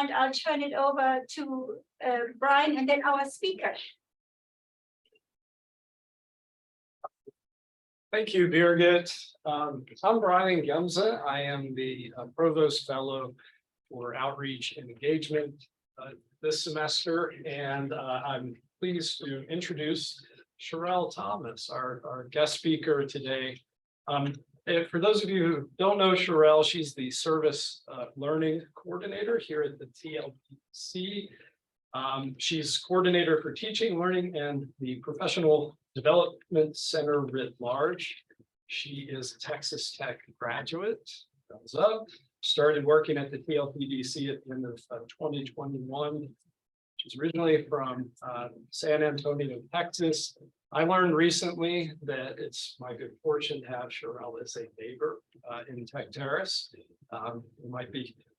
and I'll turn it over to Brian and then our speaker. Thank you, Birgit. I'm Brian Gemza. I am the Provost Fellow for Outreach and Engagement this semester, and I'm pleased to introduce Sherelle Thomas, our guest speaker today. And for those of you who don't know Sherelle, she's the Service Learning Coordinator here at the TLPC. She's coordinator for teaching, learning, and the Professional Development Center writ large. She is a Texas Tech graduate, started working at the TLPDC at the end of 2021. She's originally from San Antonio, Texas. I learned recently that it's my good fortune to have Sherelle as a neighbor in Tech Terrace. You might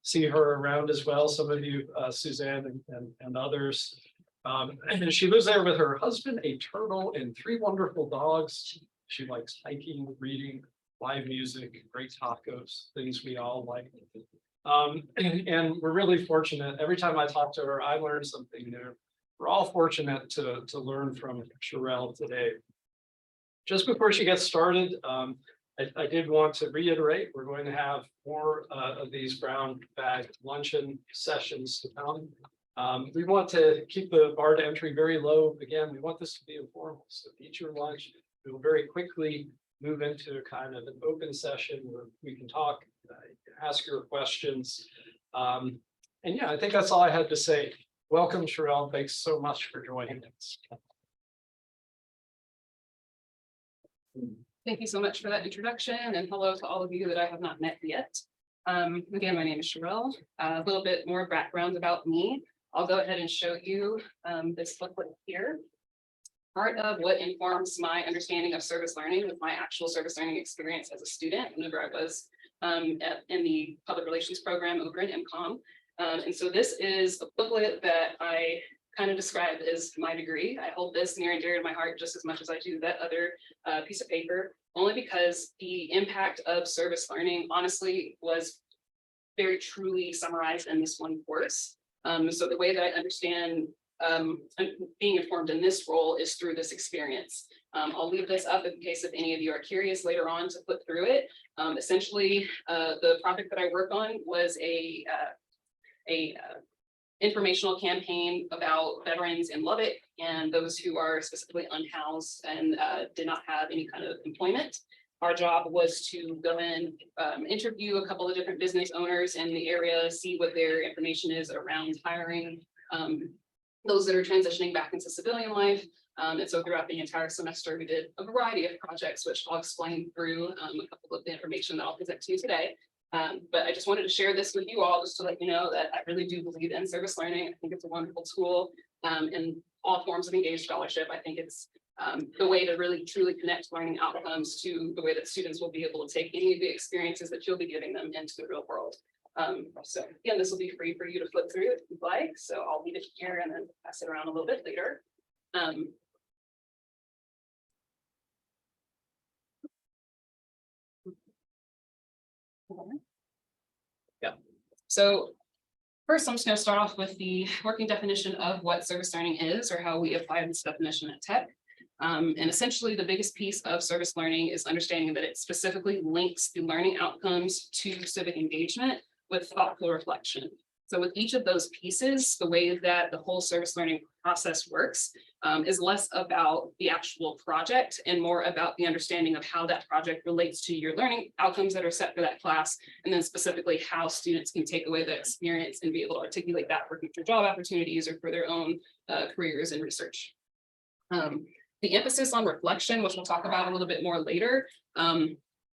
see her around as well, some of you, Suzanne and others. And she lives there with her husband, a turtle, and 3 wonderful dogs. She likes hiking, reading, live music, great tacos, things we all like. And we're really fortunate. Every time I talk to her, I learn something new. We're all fortunate to learn from Sherelle today. Just before she gets started, I did want to reiterate, we're going to have more of these brown bag luncheon sessions to come. We want to keep the bar to entry very low. Again, we want this to be informal. So eat your lunch. We will very quickly move into kind of an open session where we can talk, ask your questions. And yeah, I think that's all I had to say. Welcome, Sherelle. Thanks so much for joining us. Thank you so much for that introduction, and hello to all of you that I have not met yet. Again, my name is Sherelle. A little bit more background about me. I'll go ahead and show you this booklet here. Part of what informs my understanding of service learning was my actual service learning experience as a student whenever I was in the public relations program over in MCOM. And so this is a booklet that I kind of describe as my degree. I hold this near and dear to my heart just as much as I do that other piece of paper, only because the impact of service learning honestly was very truly summarized in this one course. So the way that I understand being informed in this role is through this experience. I'll leave this up in case if any of you are curious later on to flip through it. Essentially, the project that I worked on was a informational campaign about veterans in Lubbock and those who are specifically unhoused and did not have any kind of employment. Our job was to go in, interview a couple of different business owners in the area, see what their information is around hiring those that are transitioning back into civilian life. And so throughout the entire semester, we did a variety of projects, which I'll explain through a couple of the information that I'll present to you today. But I just wanted to share this with you all just to let you know that I really do believe in service learning. I think it's a wonderful tool in all forms of engaged scholarship. I think it's the way to really truly connect learning outcomes to the way that students will be able to take any of the experiences that you'll be giving them into the real world. So again, this will be free for you to flip through if you'd like. So I'll leave it here and then pass it around a little bit later. Yeah. So first, I'm just going to start off with the working definition of what service learning is, or how we apply this definition at Tech. And essentially, the biggest piece of service learning is understanding that it specifically links the learning outcomes to civic engagement with thoughtful reflection. So with each of those pieces, the way that the whole service learning process works is less about the actual project and more about the understanding of how that project relates to your learning outcomes that are set for that class, and then specifically how students can take away that experience and be able to articulate that for future job opportunities or for their own careers in research. The emphasis on reflection, which we'll talk about a little bit more later,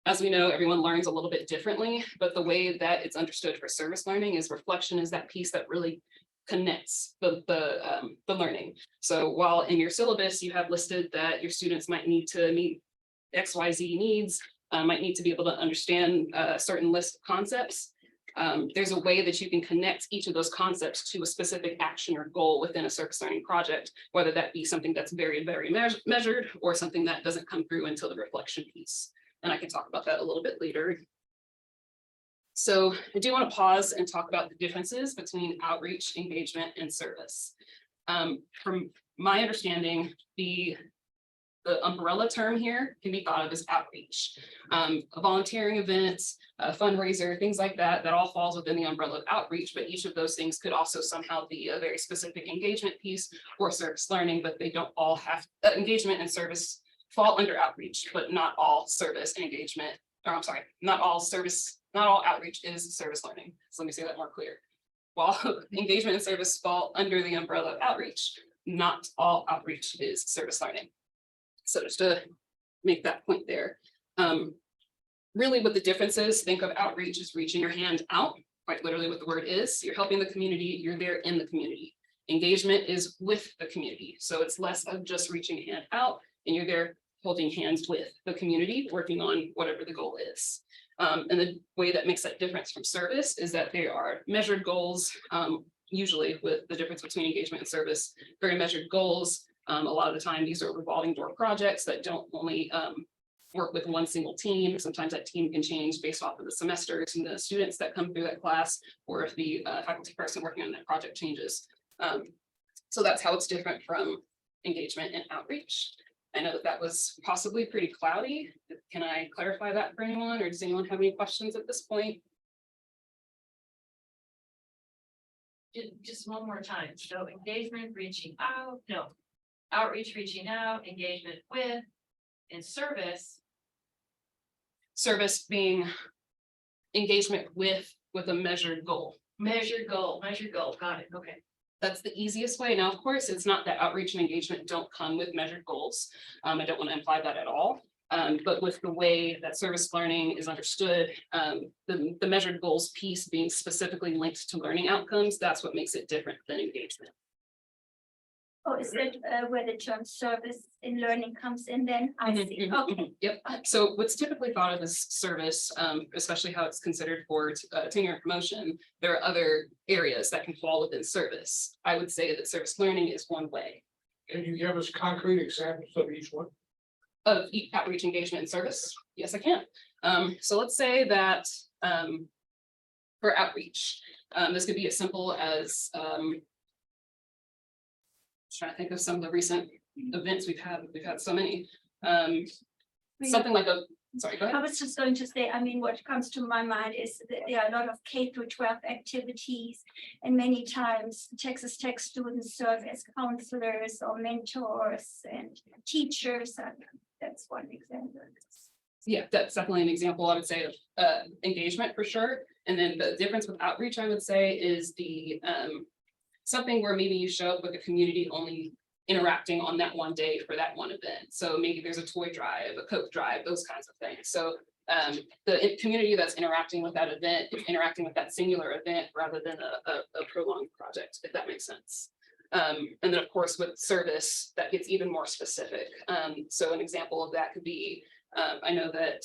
as we know, everyone learns a little bit differently, but the way that it's understood for service learning is reflection is that piece that really connects the learning. So while in your syllabus, you have listed that your students might need to meet XYZ needs, might need to be able to understand a certain list of concepts, there's a way that you can connect each of those concepts to a specific action or goal within a service learning project, whether that be something that's very, very measured or something that doesn't come through until the reflection piece. And I can talk about that a little bit later. So I do want to pause and talk about the differences between outreach, engagement, and service. From my understanding, the umbrella term here can be thought of as outreach. A volunteering events, a fundraiser, things like that, that all falls within the umbrella of outreach, but each of those things could also somehow be a very specific engagement piece or service learning, but they don't all have, engagement and service fall under outreach, but not all service and engagement, or I'm sorry, not all outreach is service learning. So let me say that more clear. While engagement and service fall under the umbrella of outreach, not all outreach is service learning. So just to make that point there, really what the difference is, think of outreach as reaching your hand out, quite literally what the word is. You're helping the community, you're there in the community. Engagement is with the community. So it's less of just reaching a hand out and you're there holding hands with the community, working on whatever the goal is. And the way that makes that difference from service is that they are measured goals, usually with the difference between engagement and service, very measured goals. A lot of the time, these are revolving door projects that don't only work with one single team. Sometimes that team can change based off of the semesters and the students that come through that class, or if the faculty person working on that project changes. So that's how it's different from engagement and outreach. I know that was possibly pretty cloudy. Can I clarify that for anyone, or does anyone have any questions at this point? Just one more time. So engagement, reaching out, no, outreach, reaching out, engagement with, and service. Service being engagement with a measured goal. Measured goal, got it, okay. That's the easiest way. Now, of course, it's not that outreach and engagement don't come with measured goals. I don't want to imply that at all. But with the way that service learning is understood, the measured goals piece being specifically linked to learning outcomes, that's what makes it different than engagement. Oh, is that where the term service in learning comes in then? I see, okay. Yep. So what's typically thought of as service, especially how it's considered for tenure and promotion, there are other areas that can fall within service. I would say that service learning is one way Can you give us concrete examples of each one? of outreach, engagement, and service. Yes, I can. So let's say that for outreach, this could be as simple as trying to think of some of the recent events we've had. We've had so many. Something like sorry, go I ahead. was just going to say, I mean, what comes to my mind is that there are a lot of K through 12 activities, and many times Texas Tech students serve as counselors or mentors and teachers. And that's one example. Yeah, that's definitely an example, I would say, of engagement for sure. And then the difference with outreach, I would say, is the something where maybe you show up with a community only interacting on that one day for that one event. So maybe there's a toy drive, a Coke drive, those kinds of things. So the community that's interacting with that event is interacting with that singular event rather than a prolonged project, if that makes sense. And then, of course, with service, that gets even more specific. So an example of that could be, I know that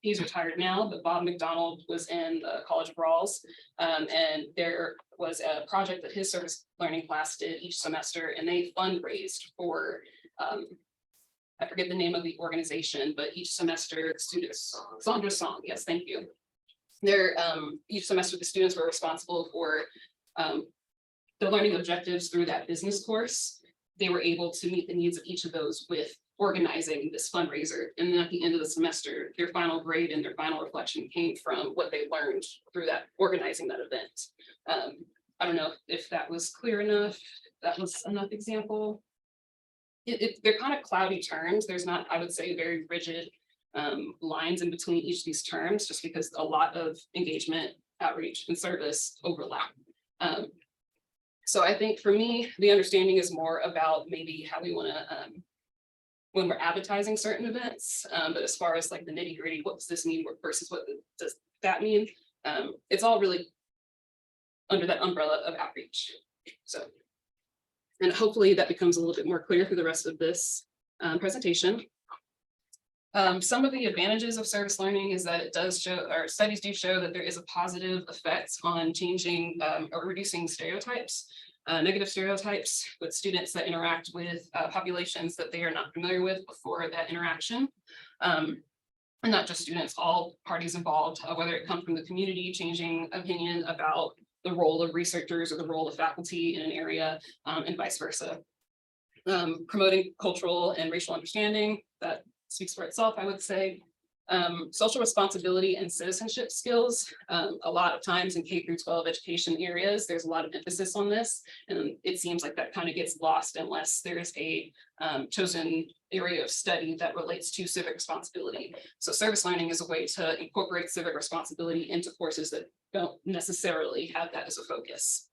he's retired now, but Bob McDonald was in the College of Rawls. And there was a project that his service learning class did each semester, and they fundraised for, I forget the name of the organization, but each semester students, Sandra Song, yes, thank you. There, each semester the students were responsible for the learning objectives through that business course. They were able to meet the needs of each of those with organizing this fundraiser. And then at the end of the semester, their final grade and their final reflection came from what they learned through that organizing that event. I don't know if that was clear enough. That was enough example. They're kind of cloudy terms. There's not, I would say, very rigid lines in between each of these terms, just because a lot of engagement, outreach, and service overlap. So I think for me, the understanding is more about maybe how we want to when we're advertising certain events, but as far as like the nitty gritty, what does this mean versus what does that mean? It's all really under that umbrella of outreach. So, and hopefully that becomes a little bit more clear through the rest of this presentation. Some of the advantages of service learning is that it does show, or studies do show, that there is a positive effect on changing or reducing stereotypes. Negative stereotypes with students that interact with populations that they are not familiar with before that interaction. and not just students, all parties involved, whether it comes from the community changing opinion about the role of researchers or the role of faculty in an area, and vice versa. Promoting cultural and racial understanding, that speaks for itself, I would say. Social responsibility and citizenship skills. A lot of times in K through 12 education areas, there's a lot of emphasis on this, and it seems like that kind of gets lost unless there's a chosen area of study that relates to civic responsibility. So service learning is a way to incorporate civic responsibility into courses that don't necessarily have that as a focus.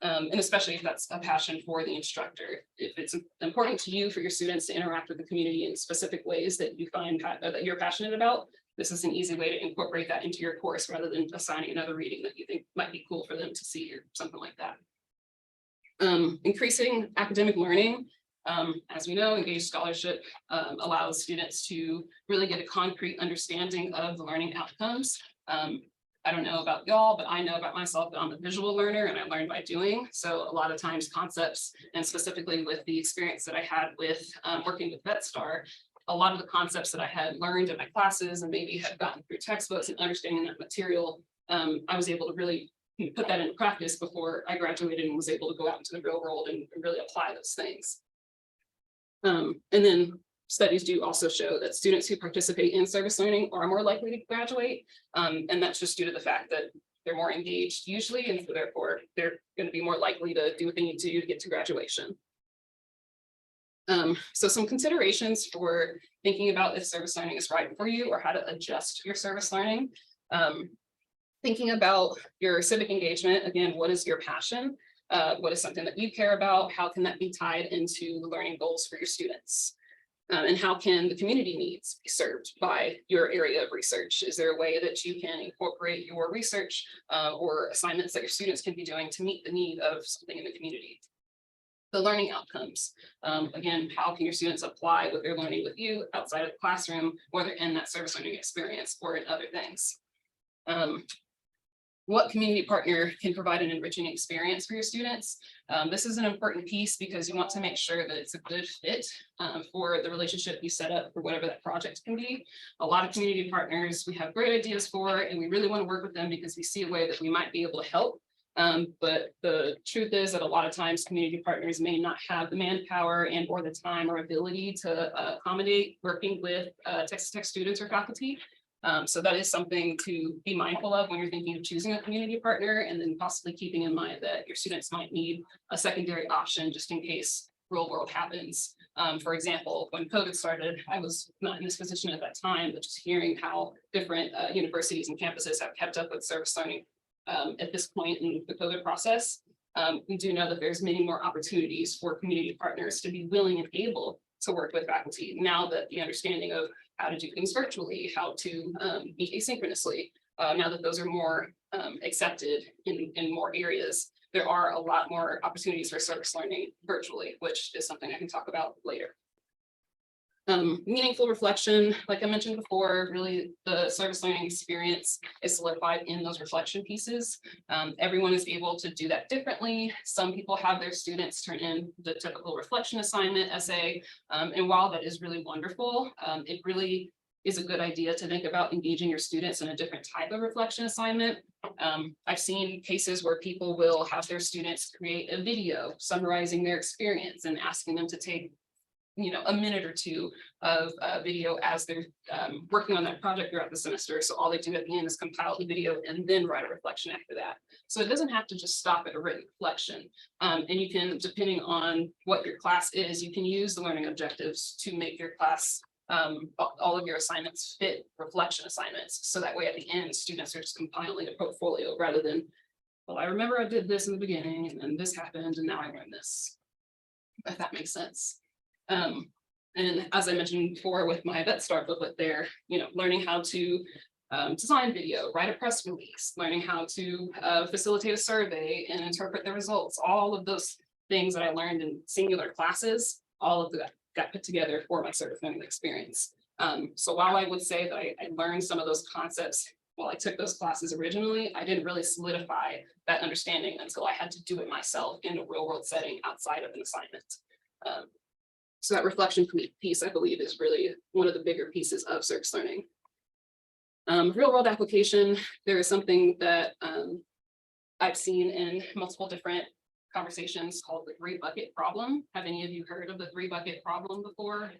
And especially if that's a passion for the instructor. If it's important to you for your students to interact with the community in specific ways that you find that you're passionate about, this is an easy way to incorporate that into your course rather than assigning another reading that you think might be cool for them to see or something like that. Increasing academic learning. As we know, engaged scholarship allows students to really get a concrete understanding of the learning outcomes. I don't know about y'all, but I know about myself that I'm a visual learner and I learn by doing. So a lot of times concepts, and specifically with the experience that I had with working with VetStar, a lot of the concepts that I had learned in my classes and maybe had gotten through textbooks and understanding that material, I was able to really put that into practice before I graduated and was able to go out into the real world and really apply those things. And then studies do also show that students who participate in service learning are more likely to graduate. And that's just due to the fact that they're more engaged usually, and so therefore they're going to be more likely to do what they need to do to get to graduation. So some considerations for thinking about if service learning is right for you or how to adjust your service learning. Thinking about your civic engagement, again, what is your passion? What is something that you care about? How can that be tied into the learning goals for your students? And how can the community needs be served by your area of research? Is there a way that you can incorporate your research or assignments that your students can be doing to meet the need of something in the community? The learning outcomes. Again, how can your students apply what they're learning with you outside of the classroom, whether in that service learning experience or in other things? What community partner can provide an enriching experience for your students? This is an important piece because you want to make sure that it's a good fit for the relationship you set up for whatever that project can be. A lot of community partners we have great ideas for, and we really want to work with them because we see a way that we might be able to help. But the truth is that a lot of times community partners may not have the manpower and or the time or ability to accommodate working with Texas Tech students or faculty. So that is something to be mindful of when you're thinking of choosing a community partner, and then possibly keeping in mind that your students might need a secondary option just in case real world happens. For example, when COVID started, I was not in this position at that time, but just hearing how different universities and campuses have kept up with service learning at this point in the COVID process. We do know that there's many more opportunities for community partners to be willing and able to work with faculty now that the understanding of how to do things virtually, how to meet asynchronously. Now that those are more accepted in more areas, there are a lot more opportunities for service learning virtually, which is something I can talk about later. Meaningful reflection, like I mentioned before, really the service learning experience is solidified in those reflection pieces. Everyone is able to do that differently. Some people have their students turn in the typical reflection assignment essay. And while that is really wonderful, it really is a good idea to think about engaging your students in a different type of reflection assignment. I've seen cases where people will have their students create a video summarizing their experience and asking them to take a minute or two of video as they're working on that project throughout the semester. So all they do at the end is compile the video and then write a reflection after that. So it doesn't have to just stop at a written reflection. And you can, depending on what your class is, you can use the learning objectives to make your class, all of your assignments fit reflection assignments. So that way at the end, students are just compiling a portfolio rather than, well, I remember I did this in the beginning and then this happened and now I learned this, if that makes sense. And as I mentioned before with my VetStar booklet there, learning how to design video, write a press release, learning how to facilitate a survey and interpret the results, all of those things that I learned in singular classes, all of that got put together for my service learning experience. So while I would say that I learned some of those concepts while I took those classes originally, I didn't really solidify that understanding until I had to do it myself in a real world setting outside of an assignment. So that reflection piece, I believe, is really one of the bigger pieces of service learning. Real world application, there is something that I've seen in multiple different conversations called the 3-bucket problem. Have any of you heard of the 3-bucket problem before?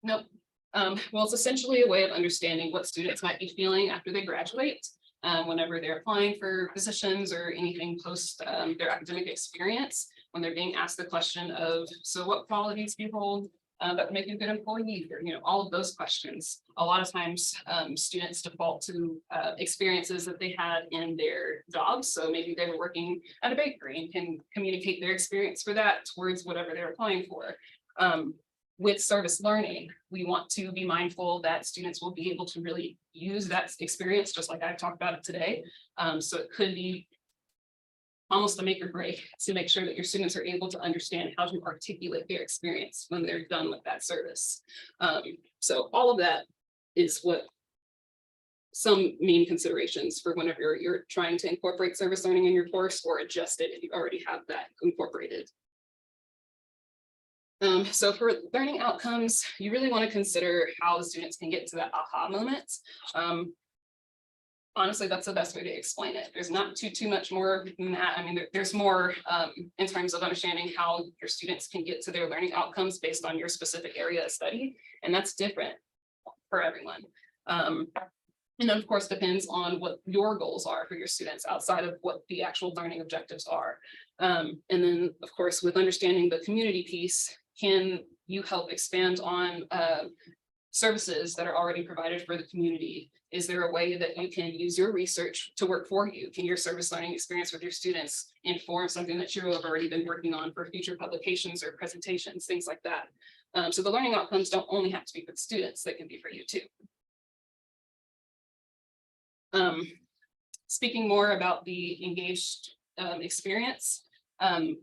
Nope. Well, it's essentially a way of understanding what students might be feeling after they graduate, whenever they're applying for positions or anything post their academic experience, when they're being asked the question of, so what qualities do you hold that would make you a good employee, or, you know, all of those questions. A lot of times, students default to experiences that they had in their jobs. So maybe they were working at a bakery and can communicate their experience for that towards whatever they're applying for. With service learning, we want to be mindful that students will be able to really use that experience, just like I've talked about it today. So it could be almost a make or break to make sure that your students are able to understand how to articulate their experience when they're done with that service. So all of that is what some main considerations for whenever you're trying to incorporate service learning in your course, or adjust it if you already have that incorporated. So for learning outcomes, you really want to consider how the students can get to that aha moment. Honestly, that's the best way to explain it. There's not too much more than that. I mean, there's more in terms of understanding how your students can get to their learning outcomes based on your specific area of study, and that's different for everyone. And then, of course, depends on what your goals are for your students outside of what the actual learning objectives are. And then, of course, with understanding the community piece, can you help expand on services that are already provided for the community? Is there a way that you can use your research to work for you? Can your service learning experience with your students inform something that you have already been working on for future publications or presentations, things like that? So the learning outcomes don't only have to be for the students, they can be for you too. Speaking more about the engaged experience,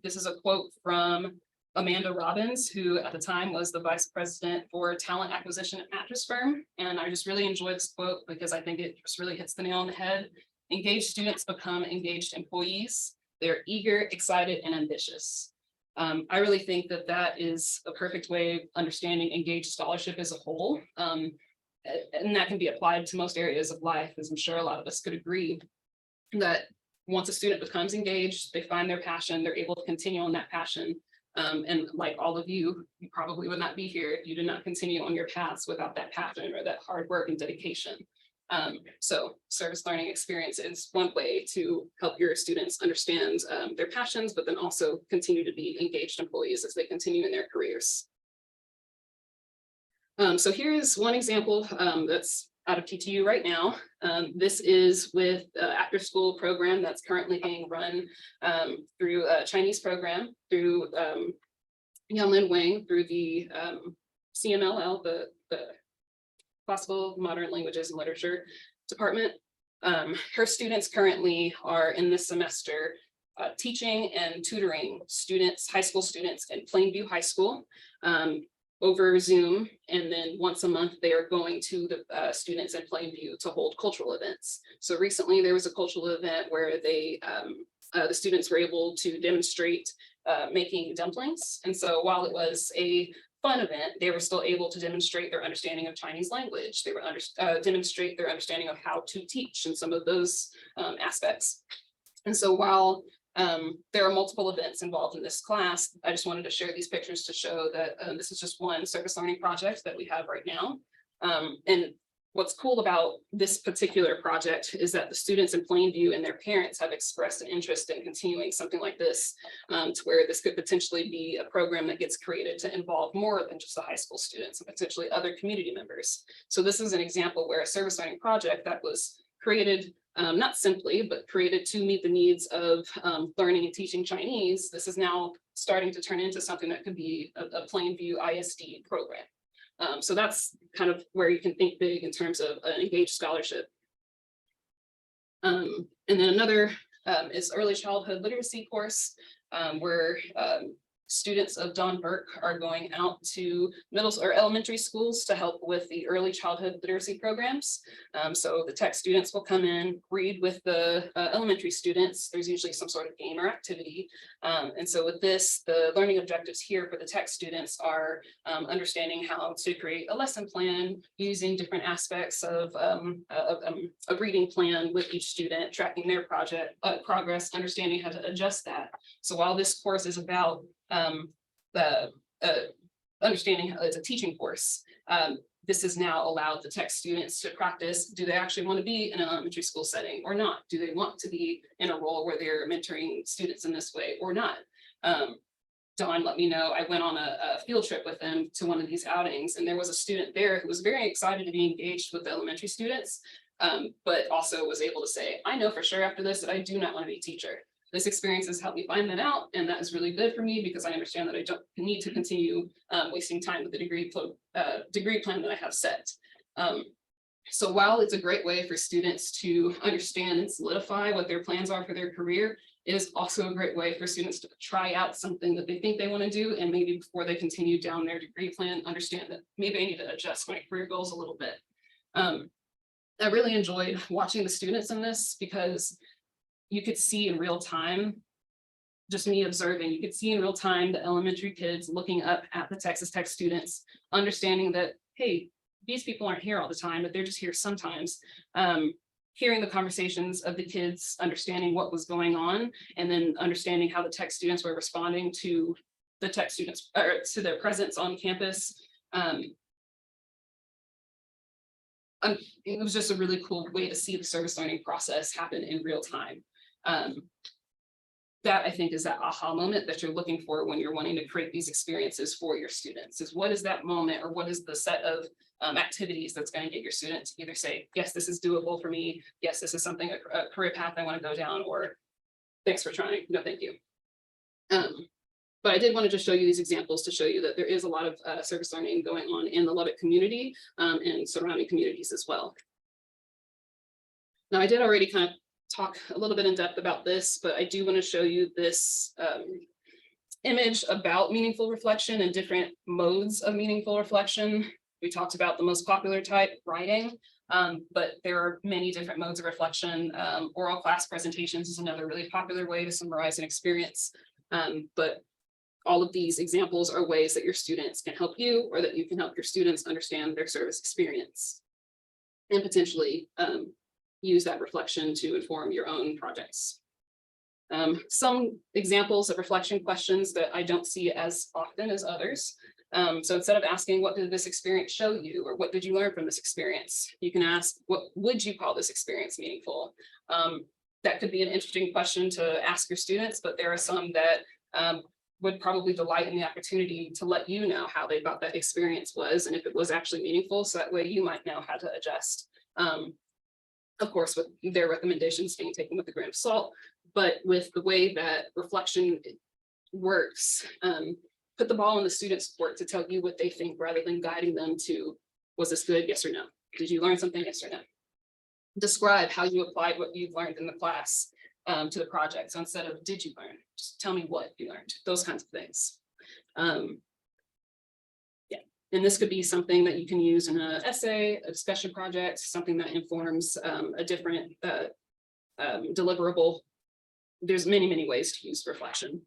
this is a quote from Amanda Robbins, who at the time was the vice president for talent acquisition at Mattress Firm. And I just really enjoy this quote because I think it just really hits the nail on the head. Engaged students become engaged employees. They're eager, excited, and ambitious. I really think that that is a perfect way of understanding engaged scholarship as a whole. And that can be applied to most areas of life, as I'm sure a lot of us could agree, that once a student becomes engaged, they find their passion, they're able to continue on that passion. And like all of you, you probably would not be here if you did not continue on your paths without that passion or that hard work and dedication. So service learning experience is one way to help your students understand their passions, but then also continue to be engaged employees as they continue in their careers. So here is one example that's out of TTU right now. This is with after school program that's currently being run through a Chinese program through Yanlin Wang through the CMLL, the Classical Modern Languages and Literature Department. Her students currently are in this semester teaching and tutoring students, high school students at Plainview High School. Over Zoom, and then once a month they are going to the students in Plainview to hold cultural events. So recently there was a cultural event where they the students were able to demonstrate making dumplings. And so while it was a fun event, they were still able to demonstrate their understanding of Chinese language. They were demonstrate their understanding of how to teach and some of those aspects. And so while there are multiple events involved in this class, I just wanted to share these pictures to show that this is just one service learning project that we have right now. And what's cool about this particular project is that the students in Plainview and their parents have expressed an interest in continuing something like this, to where this could potentially be a program that gets created to involve more than just the high school students and potentially other community members. So this is an example where a service learning project that was created not simply, but created to meet the needs of learning and teaching Chinese. This is now starting to turn into something that could be a Plainview ISD program. So that's kind of where you can think big in terms of an engaged scholarship. And then another is early childhood literacy course, where students of Don Burke are going out to middle or elementary schools to help with the early childhood literacy programs. So the tech students will come in, read with the elementary students. There's usually some sort of game or activity. And so with this, the learning objectives here for the tech students are understanding how to create a lesson plan using different aspects of a reading plan with each student, tracking their project progress, understanding how to adjust that. So while this course is about understanding how it's a teaching course, this has now allowed the tech students to practice. Do they actually want to be in an elementary school setting or not? Do they want to be in a role where they're mentoring students in this way or not? Dawn let me know. I went on a field trip with them to one of these outings, and there was a student there who was very excited to be engaged with the elementary students, but also was able to say, I know for sure after this that I do not want to be a teacher. This experience has helped me find that out, and that is really good for me because I understand that I don't need to continue wasting time with the degree plan that I have set. So while it's a great way for students to understand and solidify what their plans are for their career, it is also a great way for students to try out something that they think they want to do, and maybe before they continue down their degree plan, understand that maybe I need to adjust my career goals a little bit. I really enjoyed watching the students in this because you could see in real time, just me observing, you could see in real time the elementary kids looking up at the Texas Tech students, understanding that, hey, these people aren't here all the time, but they're just here sometimes. Hearing the conversations of the kids, understanding what was going on, and then understanding how the tech students were responding to the tech students or to their presence on campus. It was just a really cool way to see the service learning process happen in real time. That I think is that aha moment that you're looking for when you're wanting to create these experiences for your students, is what is that moment or what is the set of activities that's going to get your student to either say, yes, this is doable for me. Yes, this is something, a career path I want to go down, or thanks for trying. No, thank you. But I did want to just show you these examples to show you that there is a lot of service learning going on in the Lubbock community and surrounding communities as well. Now, I did already kind of talk a little bit in depth about this, but I do want to show you this image about meaningful reflection and different modes of meaningful reflection. We talked about the most popular type, writing, but there are many different modes of reflection. Oral class presentations is another really popular way to summarize an experience. But all of these examples are ways that your students can help you, or that you can help your students understand their service experience and potentially use that reflection to inform your own projects. Some examples of reflection questions that I don't see as often as others. So instead of asking, what did this experience show you? Or what did you learn from this experience? You can ask, what would you call this experience meaningful? That could be an interesting question to ask your students, but there are some that would probably delight in the opportunity to let you know how they thought that experience was and if it was actually meaningful. So that way you might know how to adjust. Of course, with their recommendations being taken with a grain of salt, but with the way that reflection works, put the ball in the student's court to tell you what they think rather than guiding them to, was this good? Yes or no? Did you learn something? Yes or no? Describe how you applied what you've learned in the class to the project. So instead of did you learn, just tell me what you learned, those kinds of things. Yeah, and this could be something that you can use in an essay, a discussion project, something that informs a different deliverable. There's many, many ways to use reflection.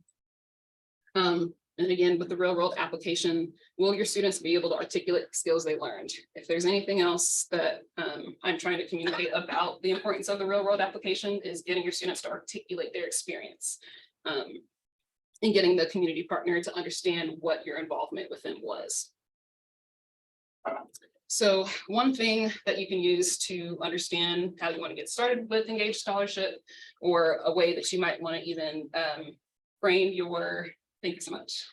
And again, with the real world application, will your students be able to articulate the skills they learned? If there's anything else that I'm trying to communicate about the importance of the real world application, is getting your students to articulate their experience and getting the community partner to understand what your involvement with them was. So one thing that you can use to understand how you want to get started with Engaged Scholarship, or a way that you might want to even frame your, thank you so much,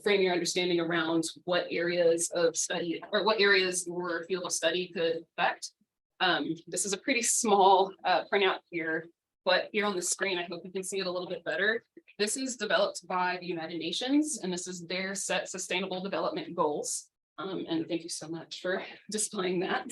frame your understanding around what areas of study or what areas your field of study could affect. This is a pretty small printout here, but here on the screen, I hope you can see it a little bit better. This is developed by the United Nations, and this is their set sustainable development goals. And thank you so much for displaying that.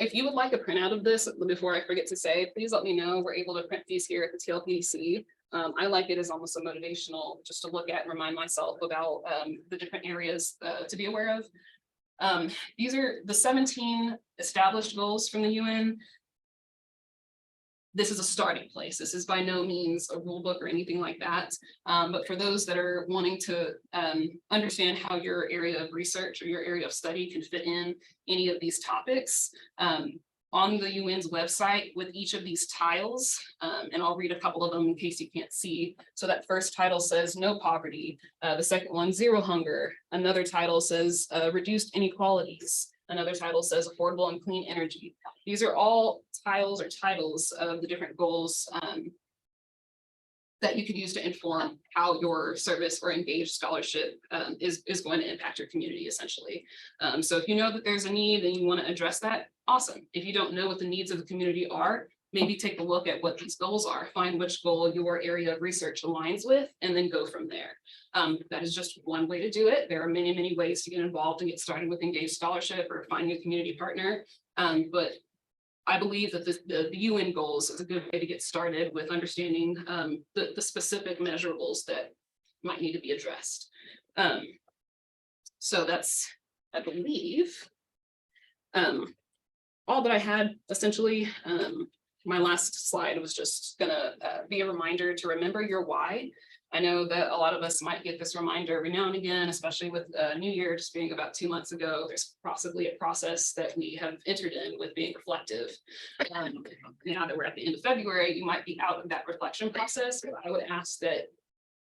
If you would like a printout of this, before I forget to say, please let me know. We're able to print these here at the TLPDC. I like it as almost a motivational, just to look at and remind myself about the different areas to be aware of. These are the 17 established goals from the UN. This is a starting place. This is by no means a rule book or anything like that. But for those that are wanting to understand how your area of research or your area of study can fit in any of these topics, on the UN's website with each of these tiles, and I'll read a couple of them in case you can't see. So that first title says no poverty. The second one, zero hunger. Another title says reduced inequalities. Another title says affordable and clean energy. These are all tiles or titles of the different goals that you could use to inform how your service or engaged scholarship is going to impact your community, essentially. So if you know that there's a need and you want to address that, awesome. If you don't know what the needs of the community are, maybe take a look at what these goals are, find which goal your area of research aligns with, and then go from there. That is just one way to do it. There are many, many ways to get involved and get started with engaged scholarship or finding a community partner. But I believe that the UN goals is a good way to get started with understanding the specific measurables that might need to be addressed. So that's, I believe, all that I had essentially. My last slide was just gonna be a reminder to remember your why. I know that a lot of us might get this reminder every now and again, especially with New Year just being about 2 months ago. There's possibly a process that we have entered in with being reflective. Now that we're at the end of February, you might be out of that reflection process. But I would ask that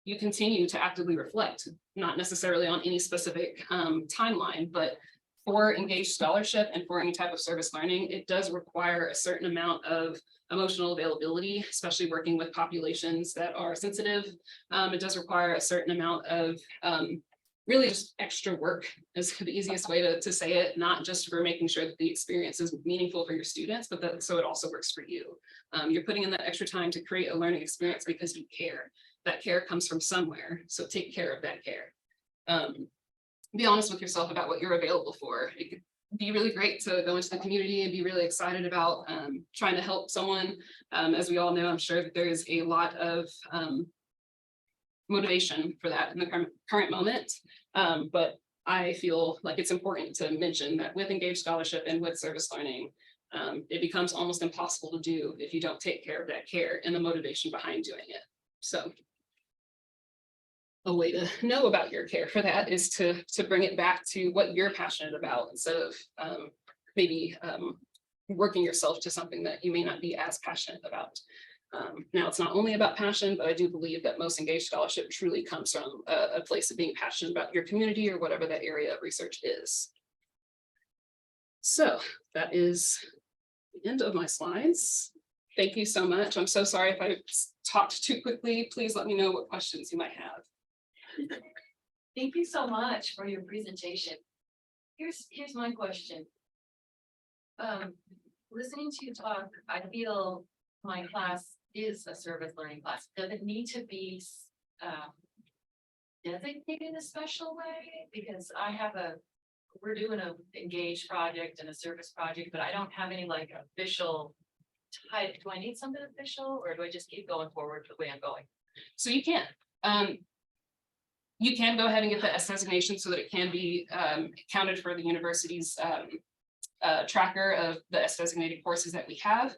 you continue to actively reflect, not necessarily on any specific timeline, but for engaged scholarship and for any type of service learning, it does require a certain amount of emotional availability, especially working with populations that are sensitive. It does require a certain amount of really just extra work is the easiest way to say it, not just for making sure that the experience is meaningful for your students, but that so it also works for you. You're putting in that extra time to create a learning experience because you care. That care comes from somewhere, so take care of that care. Be honest with yourself about what you're available for. It could be really great to go into the community and be really excited about trying to help someone. As we all know, I'm sure that there is a lot of motivation for that in the current moment. But I feel like it's important to mention that with engaged scholarship and with service learning, it becomes almost impossible to do if you don't take care of that care and the motivation behind doing it. So a way to know about your care for that is to bring it back to what you're passionate about instead of maybe working yourself to something that you may not be as passionate about. Now, it's not only about passion, but I do believe that most engaged scholarship truly comes from a place of being passionate about your community or whatever that area of research is. So that is the end of my slides. Thank you so much. I'm so sorry if I talked too quickly. Please let me know what questions you might have. Thank you so much for your presentation. Here's my question. Listening to you talk, I feel my class is a service learning class. Does it need to be designated in a special way? Because we're doing a engaged project and a service project, but I don't have any like official type. Do I need something official or do I just keep going forward the way I'm going? So you can. You can go ahead and get the S designation so that it can be counted for the university's tracker of the S designated courses that we have.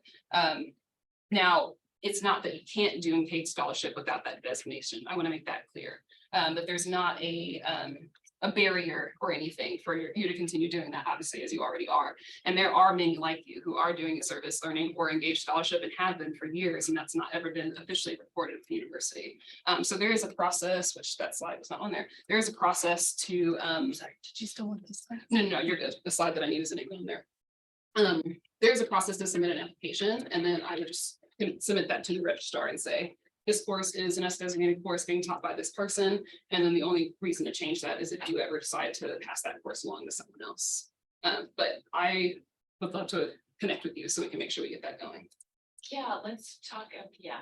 Now, it's not that you can't do engaged scholarship without that designation. I want to make that clear. That there's not a barrier or anything for you to continue doing that, obviously, as you already are. And there are many like you who are doing a service learning or engaged scholarship and have been for years, and that's not ever been officially reported at the university. So there is a process, which that slide was not on there. There is a process to, sorry, did you still want this slide? No, you're good. The slide that I need isn't even on there. There's a process to submit an application, and then I would just submit that to the registrar and say, this course is an S designated course being taught by this person. And then the only reason to change that is if you ever decide to pass that course along to someone else. But I would love to connect with you so we can make sure we get that going. Yeah, let's talk. Yeah.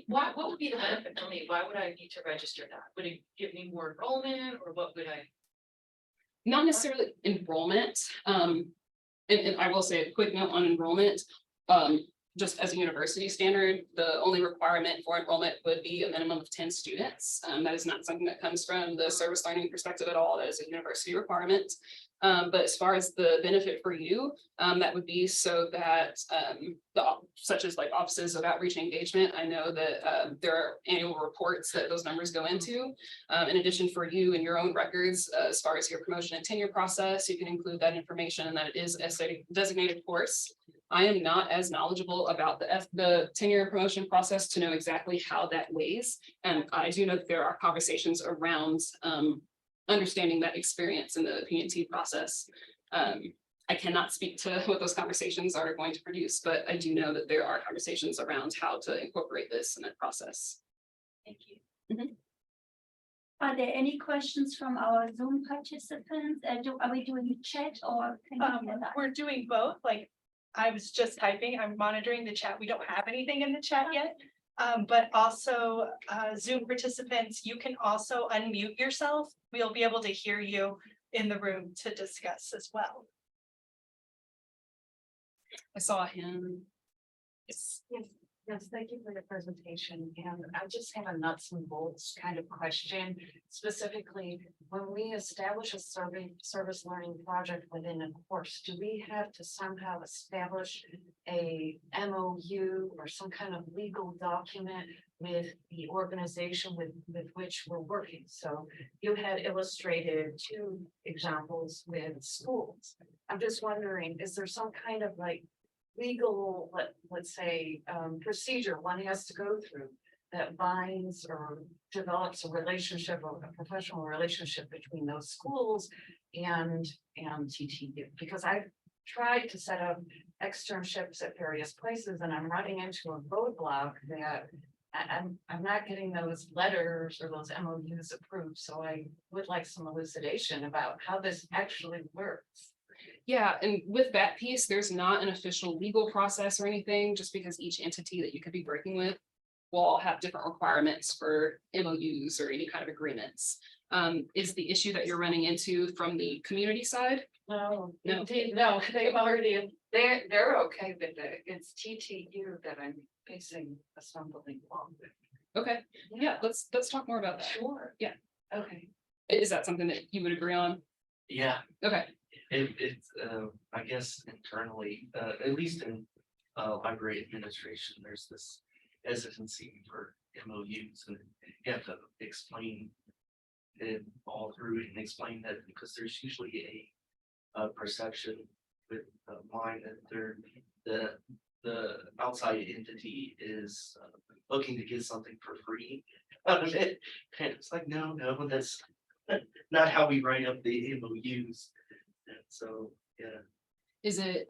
What would be the benefit for me? Why would I need to register that? Would it give me more enrollment or what would I? Not necessarily enrollment. And I will say a quick note on enrollment. just as a university standard, the only requirement for enrollment would be a minimum of 10 students. That is not something that comes from the service learning perspective at all. That is a university requirement. But as far as the benefit for you, that would be so that such as like offices of outreach and engagement, I know that there are annual reports that those numbers go into. In addition, for you and your own records, as far as your promotion and tenure process, you can include that information and that it is a designated course. I am not as knowledgeable about the tenure and promotion process to know exactly how that weighs. And I do know that there are conversations around understanding that experience in the P&T process. I cannot speak to what those conversations are going to produce, but I do know that there are conversations around how to incorporate this in that process. Thank you. Are there any questions from our Zoom participants? Are we doing chat or? can you hear that? We're doing both, like, I was just typing, I'm monitoring the chat, we don't have anything in the chat yet. But also, Zoom participants, you can also unmute yourself, we'll be able to hear you in the room to discuss as well. I saw him. Yes, thank you for the presentation, and I just have a nuts and bolts kind of question. Specifically, when we establish a service learning project within a course, do we have to somehow establish a MOU or some kind of legal document with the organization with which we're working? So you had illustrated 2 examples with schools. I'm just wondering, is there some kind of like legal, let's say, procedure one has to go through that binds or develops a relationship or a professional relationship between those schools and TTU? Because I've tried to set up externships at various places and I'm running into a roadblock that I'm not getting those letters or those MOUs approved. So I would like some elucidation about how this actually works. Yeah, and with that piece, there's not an official legal process or anything, just because each entity that you could be working with will all have different requirements for MOUs or any kind of agreements. Is the issue that you're running into from the community side? No, No. indeed, no, they've already, they're okay with it. It's TTU that I'm facing a stumbling block with. Okay, yeah, let's talk more about that. Sure. Yeah. Okay. Is that something that you would agree on? Yeah, Okay, it's, I guess internally, at least in, library administration, there's this hesitancy for MOUs and you have to explain it all through and explain that because there's usually a perception with mine that the outside entity is looking to get something for free out of it. And it's like, no, that's not how we write up the MOUs. And so, yeah. is it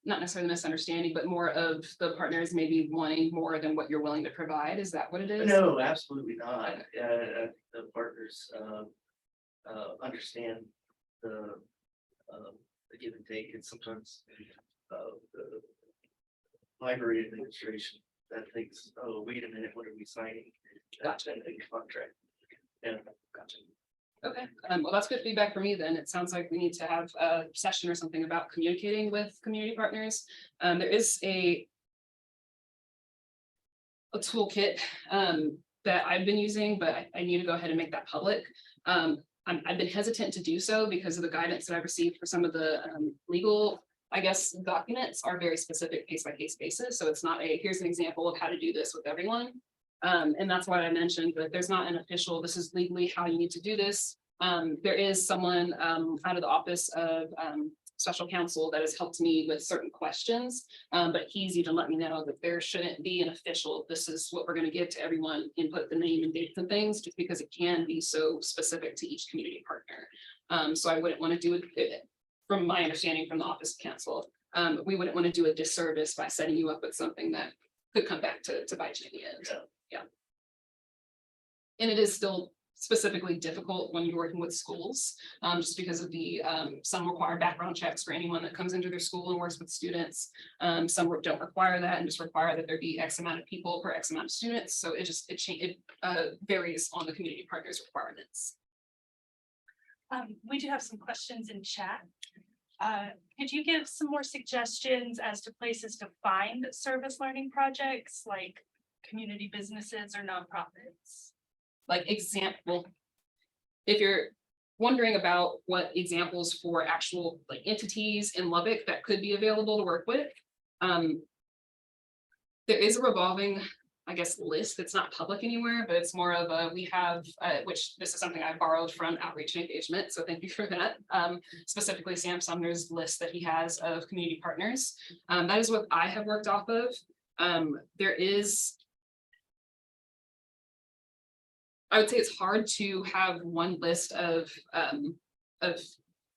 not necessarily misunderstanding, but more of the partners maybe wanting more than what you're willing to provide? Is that what it is? No, absolutely not. The partners understand the give and take, and sometimes the library administration that thinks, oh, wait a minute, what are we signing? That's a contract. Yeah, gotcha. Okay, well, that's good feedback for me then. It sounds like we need to have a session or something about communicating with community partners. There is a toolkit that I've been using, but I need to go ahead and make that public. I've been hesitant to do so because of the guidance that I've received for some of the legal, I guess, documents are very specific case by case basis. So it's not a, here's an example of how to do this with everyone. And that's why I mentioned that there's not an official, this is legally how you need to do this. There is someone out of the office of special counsel that has helped me with certain questions, but he's even let me know that there shouldn't be an official, this is what we're going to give to everyone, input the name and dates and things, just because it can be so specific to each community partner. So I wouldn't want to do it, from my understanding from the office of counsel, we wouldn't want to do a disservice by setting you up with something that could come back to bite you in the end. Yeah. And it is still specifically difficult when you're working with schools, just because of the some require background checks for anyone that comes into their school and works with students. Some don't require that and just require that there be X amount of people per X amount of students. So it varies on the community partners requirements. We do have some questions in chat. Could you give some more suggestions as to places to find service learning projects like community businesses or nonprofits? Like example, if you're wondering about what examples for actual like entities in Lubbock that could be available to work with. There is a revolving, I guess, list that's not public anywhere, but it's more of a, we have, which this is something I borrowed from Outreach and Engagement, so thank you for that. Specifically Sam Sumner's list that he has of community partners. That is what I have worked off of. There is, I would say it's hard to have one list of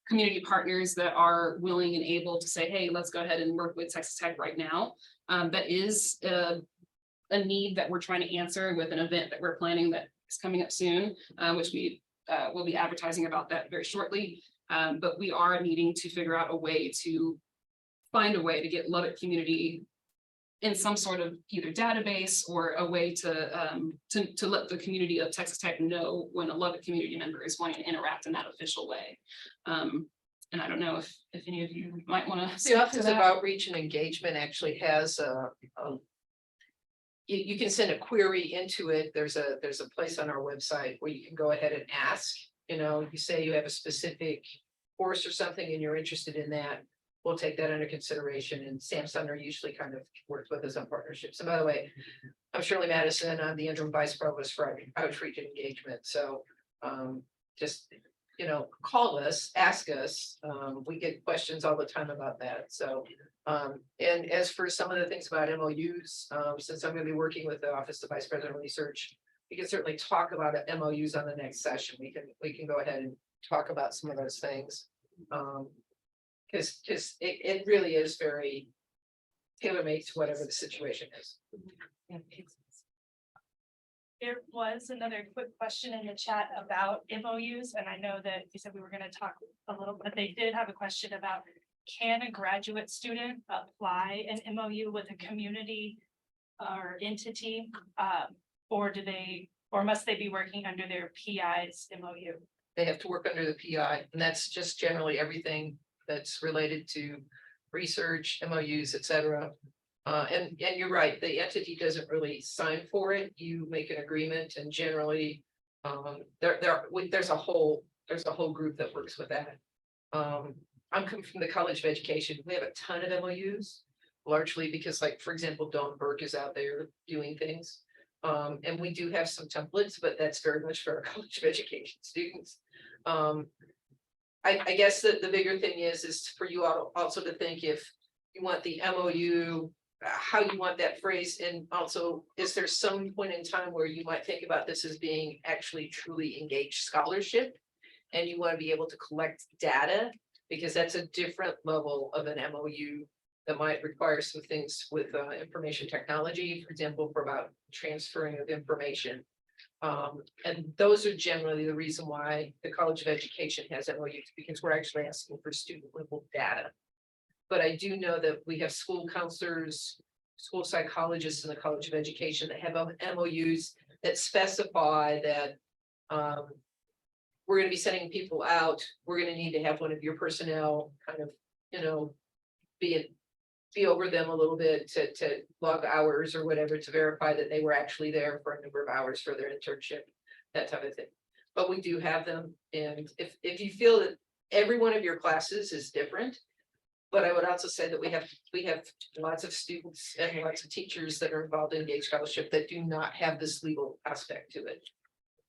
community partners that are willing and able to say, hey, let's go ahead and work with Texas Tech right now. That is a need that we're trying to answer with an event that we're planning that is coming up soon, which we will be advertising about that very shortly. But we are needing to figure out a way to find a way to get Lubbock community in some sort of either database or a way to let the community of Texas Tech know when a Lubbock community member is wanting to interact in that official way. And I don't know if any of you might want to. The Office of Outreach and Engagement actually has you can send a query into it. There's a place on our website where you can go ahead and ask, you know, you say you have a specific course or something and you're interested in that. We'll take that under consideration, and Sam Sumner usually kind of works with us on partnerships. And by the way, I'm Shirley Madison. I'm the interim vice provost for Outreach and Engagement. So just, you know, call us, ask us. We get questions all the time about that. So and as for some of the things about MOUs, since I'm going to be working with the Office of Vice President of Research, we can certainly talk about MOUs on the next session. We can go ahead and talk about some of those things. Because it really is very tailor-made to whatever the situation is. There was another quick question in the chat about MOUs, and I know that you said we were going to talk a little, but they did have a question about, can a graduate student apply an MOU with a community or entity, or must they be working under their PI's MOU? They have to work under the PI, and that's just generally everything that's related to research, MOUs, et cetera. And you're right, the entity doesn't really sign for it. You make an agreement, and generally there's a whole group that works with that. I'm coming from the College of Education. We have a ton of MOUs, largely because, like, for example, Dawn Burke is out there doing things. And we do have some templates, but that's very much for our College of Education students. I guess that the bigger thing is for you all also to think, if you want the MOU, how you want that phrase, and also, is there some point in time where you might think about this as being actually truly engaged scholarship? And you want to be able to collect data, because that's a different level of an MOU that might require some things with information technology, for example, for about transferring of information. And those are generally the reason why the College of Education has MOUs, because we're actually asking for student level data. But I do know that we have school counselors, school psychologists in the College of Education that have MOUs that specify that we're going to be sending people out. We're going to need to have one of your personnel kind of, you know, be over them a little bit to log hours or whatever, to verify that they were actually there for a number of hours for their internship, that type of thing. But we do have them. And if you feel that every one of your classes is different, but I would also say that we have lots of students and lots of teachers that are involved in Engaged Scholarship that do not have this legal aspect to it.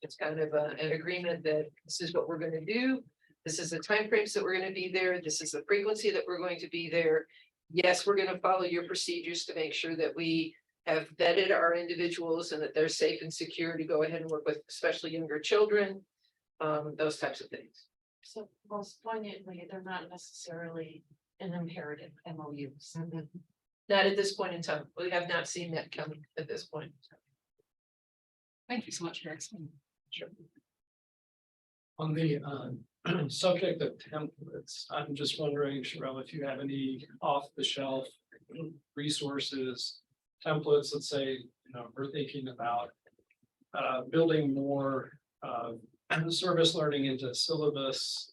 It's kind of an agreement that this is what we're going to do. This is the timeframes that we're going to be there. This is the frequency that we're going to be there. Yes, we're going to follow your procedures to make sure that we have vetted our individuals and that they're safe and secure to go ahead and work with, especially younger children, those types of things. So most poignantly, they're not necessarily an imperative MOUs. Not at this point in time. We have not seen that come at this point. Thank you so much for explaining. Sure. On the subject of templates, I'm just wondering, Sherelle, if you have any off-the-shelf resources, templates, let's say, you know, we're thinking about building more service learning into syllabus.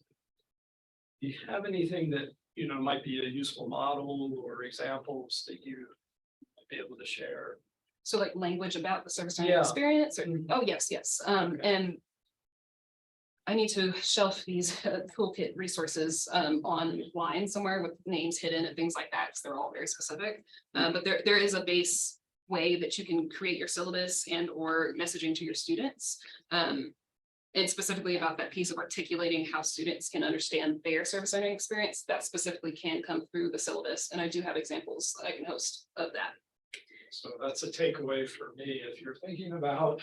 Do you have anything that might be a useful model or examples that you might be able to share. So like language about the service learning Yeah. experience, or, oh, yes, and. I need to shelf these toolkit resources online somewhere with names hidden and things like that, because they're all very specific. But there is a base way that you can create your syllabus and or messaging to your students. And specifically about that piece of articulating how students can understand their service learning experience, that specifically can come through the syllabus. And I do have examples I can host of that. So that's a takeaway for me. If you're thinking about,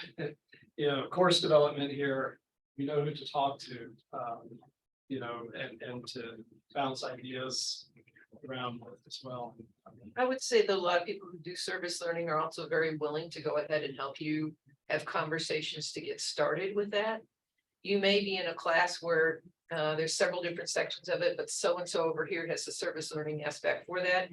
course development here, you know who to talk to, and to bounce ideas around with as well. I would say that a lot of people who do service learning are also very willing to go ahead and help you have conversations to get started with that. You may be in a class where there's several different sections of it, but so-and-so over here has the service learning aspect for that.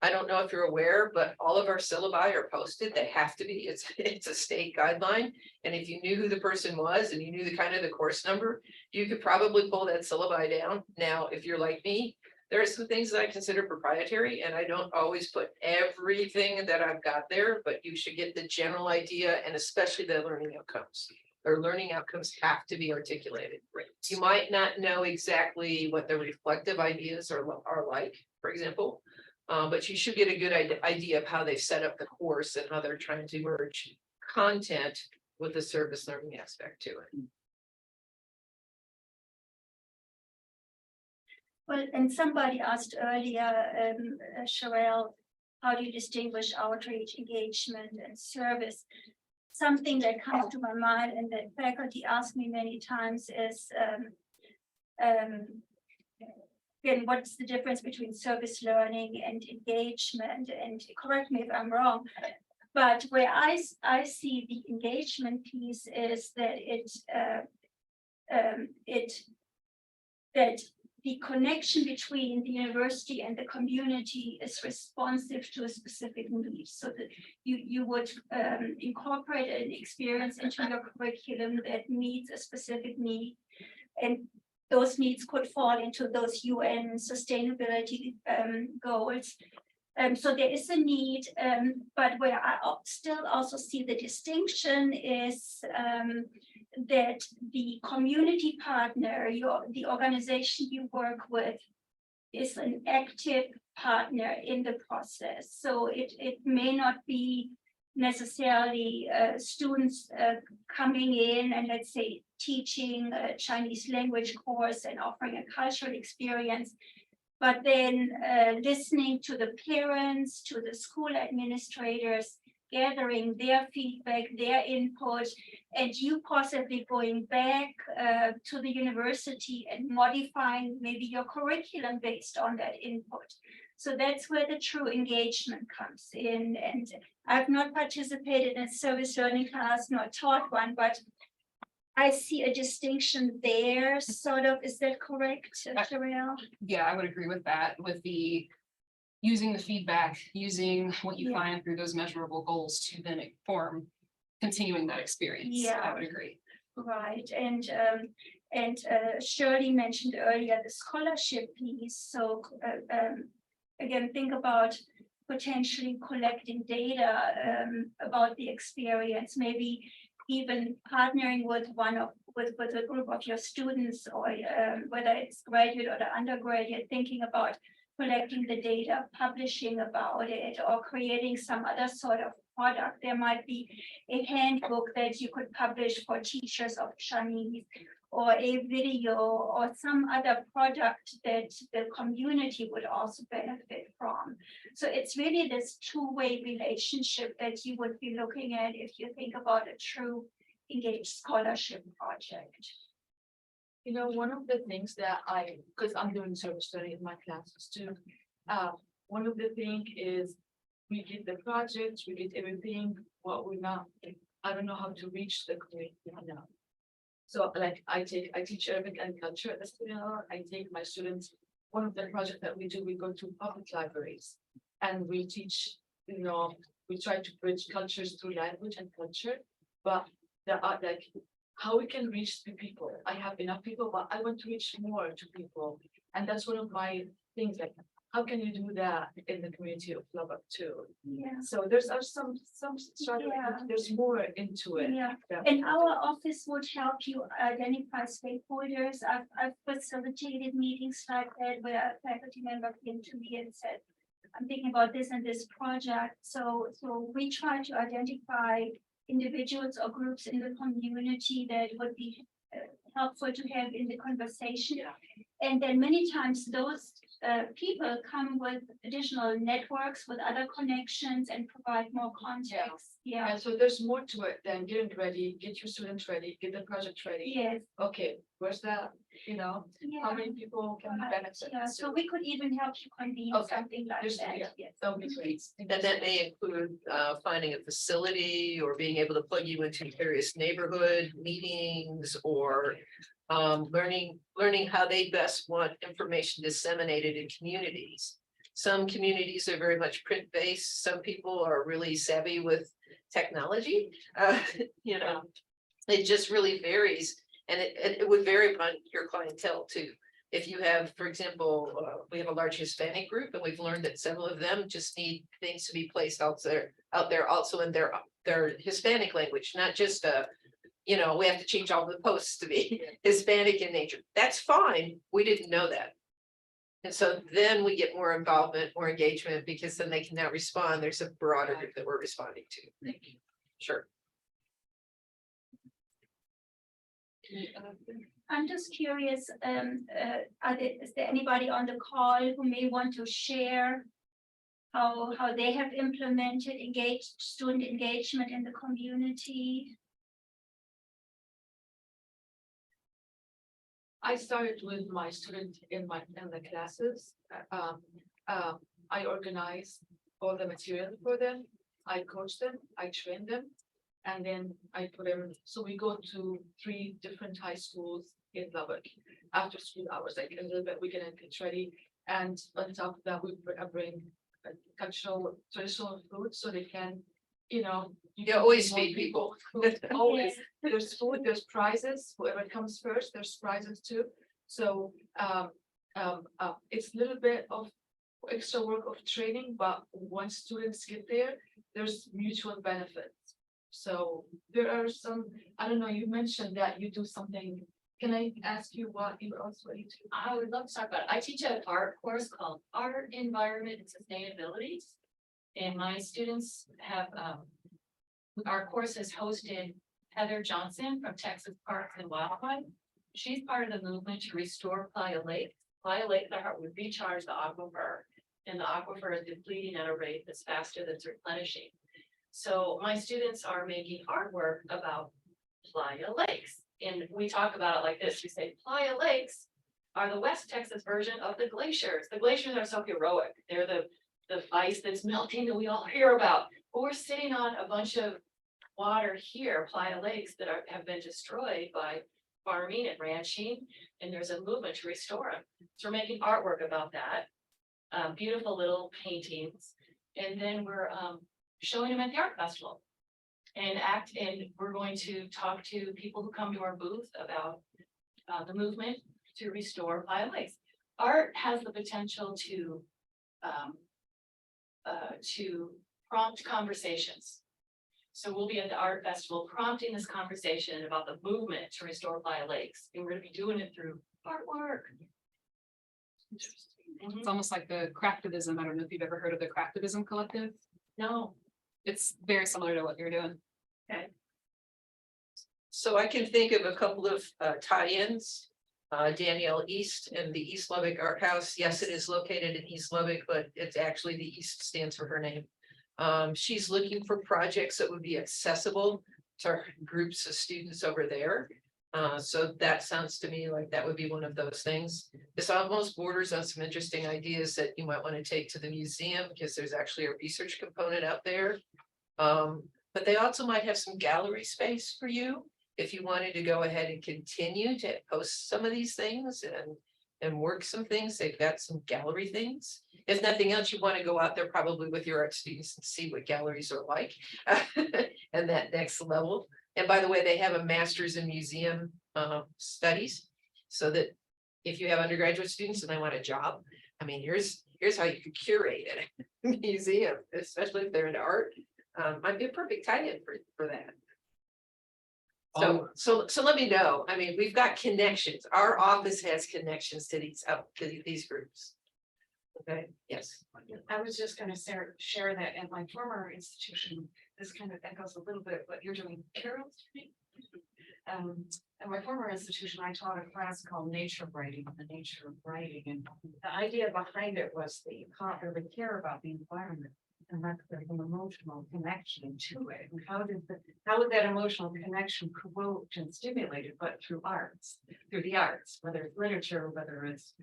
I don't know if you're aware, but all of our syllabi are posted. They have to be. It's a state guideline. And if you knew who the person was and you knew the course number, you could probably pull that syllabi down. Now, if you're like me, there are some things that I consider proprietary, and I don't always put everything that I've got there, but you should get the general idea, and especially the learning outcomes. Their learning outcomes have to be articulated. Right. You might not know exactly what the reflective ideas are like, for example. But you should get a good idea of how they set up the course and how they're trying to merge content with the service learning aspect to it. Well, and somebody asked earlier, Sherelle, how do you distinguish outreach, engagement, and service? Something that comes to my mind and that faculty ask me many times is, again, what's the difference between service learning and engagement? And correct me if I'm wrong, but where I see the engagement piece is that that the connection between the university and the community is responsive to a specific need, so that you would incorporate an experience into your curriculum that meets a specific need, and those needs could fall into those UN sustainability goals. So there is a need, but where I still also see the distinction is that the community partner, the organization you work with, is an active partner in the process. So it may not be necessarily students coming in and, let's say, teaching a Chinese language course and offering a cultural experience, but then listening to the parents, to the school administrators, gathering their feedback, their input, and you possibly going back to the university and modifying maybe your curriculum based on that input. So that's where the true engagement comes in. And I've not participated in a service learning class, not taught one, but I see a distinction there, sort of. Is that correct, Sherelle? Yeah, I would agree with that, with the using the feedback, using what you find through those measurable goals to then inform continuing that experience. Yeah. I would agree. Right, and Shirley mentioned earlier the scholarship piece. So again, think about potentially collecting data about the experience, maybe even partnering with with a group of your students, or whether it's graduate or the undergraduate, thinking about collecting the data, publishing about it, or creating some other sort of product. There might be a handbook that you could publish for teachers of Chinese, or a video, or some other product that the community would also benefit from. So it's really this two-way relationship that you would be looking at if you think about a true engaged scholarship project. You know, one of the things that because I'm doing service study in my classes too. One of the things is we did the projects, we did everything, what we're not, I don't know how to reach the curriculum now. So like I teach Arabic and culture at the student hour. I take my students, one of the projects that we do, we go to public libraries and we teach, we try to bridge cultures through language and culture, but there are how we can reach the people. I have enough people, but I want to reach more to people. And that's one of my things, like, how can you do that in the community of Lubbock too? Yeah. So there's some strategy, Yeah. there's more into it. Yeah, Yeah. and our office would help you identify stakeholders. I've facilitated meetings like that where a faculty member came to me and said, I'm thinking about this and this project. So we try to identify individuals or groups in the community that would be helpful to have in the conversation. And then many times those people come with additional networks with other connections and provide more context. Yeah. And so there's more to it than getting ready, get your students ready, get the project ready. Yes. Okay, where's that, how Yeah. many people can Right, benefit? Yeah, so we could even help you convene Okay. something like There's- that. yeah. Yes. That would be great. And that may include finding a facility or being able to plug you into various neighborhood meetings or learning how they best want information disseminated in communities. Some communities are very much print-based. Some people are really savvy with technology. It just really varies. And it would vary upon your clientele too. If you have, for example, we have a large Hispanic group and we've learned that several of them just need things to be placed out there also in their Hispanic language, not just we have to change all the posts to be Hispanic in nature. That's fine. We didn't know that. And so then we get more involvement, more engagement, because then they can now respond. There's a broader group that we're responding to. Thank you. Sure. I'm just curious, is there anybody on the call who may want to share how they have implemented student engagement in the community? I started with my students in the classes. I organize all the material for them. I coach them, I train them, and then I put them, so we go to 3 different high schools in Lubbock after school hours, like a little bit weekend and get ready. And on top of that, we bring traditional food so they can, you always feed people. Always. There's food, there's prizes, whoever comes first, there's prizes too. So it's a little bit of extra work of training, but once students get there, there's mutual benefits. So there are some, I don't know, you mentioned that you do something. Can I ask you what you also do? I would love to talk about it. I teach an art course called Art, Environment, and Sustainability. And my students have, our course has hosted Heather Johnson from Texas Parks and Wildlife. She's part of the movement to restore Playa Lake. Playa Lake, would recharge the aquifer, and the aquifer is depleting at a rate that's faster than it's replenishing. So my students are making artwork about Playa Lakes. And we talk about it like this. We say Playa Lakes are the West Texas version of the glaciers. The glaciers are so heroic. They're the ice that's melting that we all hear about. But we're sitting on a bunch of water here, Playa Lakes, that have been destroyed by farming and ranching. And there's a movement to restore them. So we're making artwork about that. Beautiful little paintings. And then we're showing them at the art festival. And we're going to talk to people who come to our booth about the movement to restore Playa Lakes. Art has the potential to prompt conversations. So we'll be at the art festival prompting this conversation about the movement to restore Playa Lakes. And we're gonna be doing it through artwork. It's almost like the craftivism. I don't know if you've ever heard of the Craftivism Collective. No, It's very similar to what you're doing. So I can think of a couple of tie-ins. Danielle East and the East Lubbock Art House. Yes, it is located in East Lubbock, but it's actually the East stands for her name. She's looking for projects that would be accessible to groups of students over there. So that sounds to me like that would be one of those things. This almost borders on some interesting ideas that you might want to take to the museum, because there's actually a research component out there. But they also might have some gallery space for you if you wanted to go ahead and continue to post some of these things and work some things. They've got some gallery things. If nothing else, you want to go out there probably with your art students and see what galleries are like and that next level. And by the way, they have a master's in museum studies, so that if you have undergraduate students and they want a job, I mean, here's how you could curate it. Museum, especially if they're into art, might be a perfect tie-in for that. So let me know. I mean, we've got connections. Our office has connections to these groups. Okay, yes. I was just gonna share that at my former institution, this kind of echoes a little bit what you're doing, Carol. At my former institution, I taught a class called Nature Writing, the nature of writing, and the idea behind it was that you can't really care about the environment. And that's there's an emotional connection to it, and how would that emotional connection provoke and stimulate it, but through the arts, whether it's literature, whether it's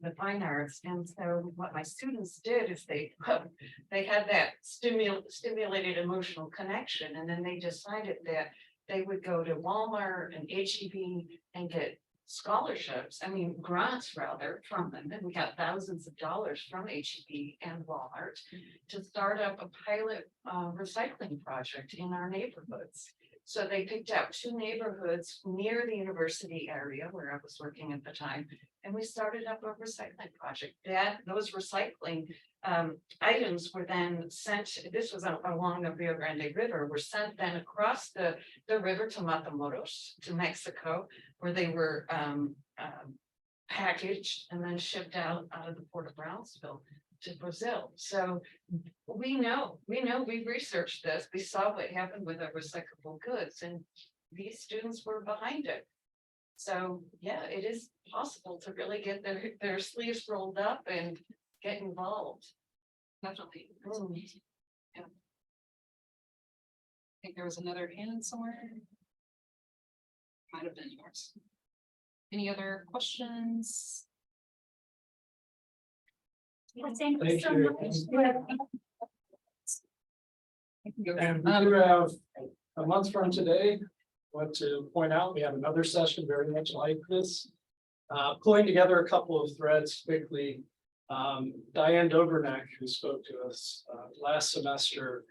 the fine arts. And so what my students did is they had that stimulated emotional connection, and then they decided that they would go to Walmart and HEB and get scholarships, I mean, grants rather, from them. And we got thousands of dollars from HEB and Walmart to start up a pilot recycling project in our neighborhoods. So they picked out 2 neighborhoods near the university area where I was working at the time. And we started up a recycling project. Those recycling items were then sent, this was along the Rio Grande River, were sent then across the river to Matamoros, to Mexico, where they were packaged and then shipped out of the port of Brownsville to Brazil. So we know, we've researched this, we saw what happened with our recyclable goods, and these students were behind it. So, yeah, it is possible to really get their sleeves rolled up and get involved. Definitely. Yeah. I think there was another hand somewhere. Might have been yours. Any other questions? Well, thank you Thank so you. much. And we do have a month from today. Want to point out, we have another session very much like this. Pulling together a couple of threads quickly. Diane Dobrnak, who spoke to us last semester,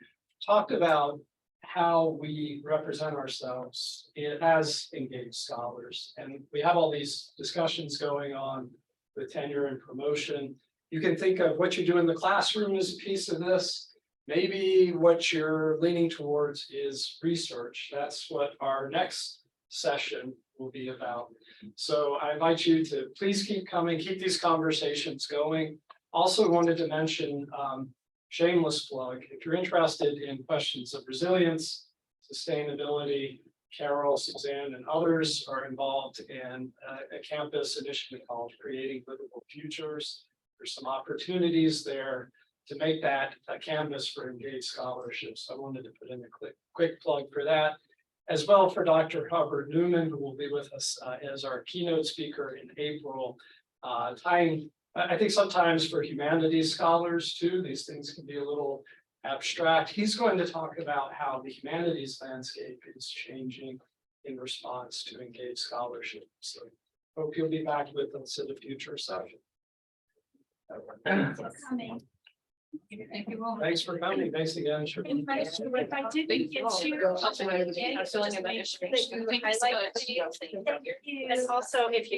talked about how we represent ourselves as engaged scholars. And we have all these discussions going on with tenure and promotion. You can think of what you do in the classroom as a piece of this. Maybe what you're leaning towards is research. That's what our next session will be about. So I invite you to please keep coming, keep these conversations going. Also wanted to mention, shameless plug, if you're interested in questions of resilience, sustainability, Carol, Suzanne, and others are involved in a campus initiative called Creating Livable Futures. There's some opportunities there to make that a canvas for engaged scholarships. I wanted to put in a quick plug for that, as well for Dr. Hubbard Newman, who will be with us as our keynote speaker in April. I think sometimes for humanities scholars too, these things can be a little abstract. He's going to talk about how the humanities landscape is changing in response to engaged scholarship. So hope you'll be back with us at a future session. Thanks for coming. Thank you all. Thanks for coming. Thanks again. If I didn't get you. I'm filling in the information. Highlight. Thank you. And also, if you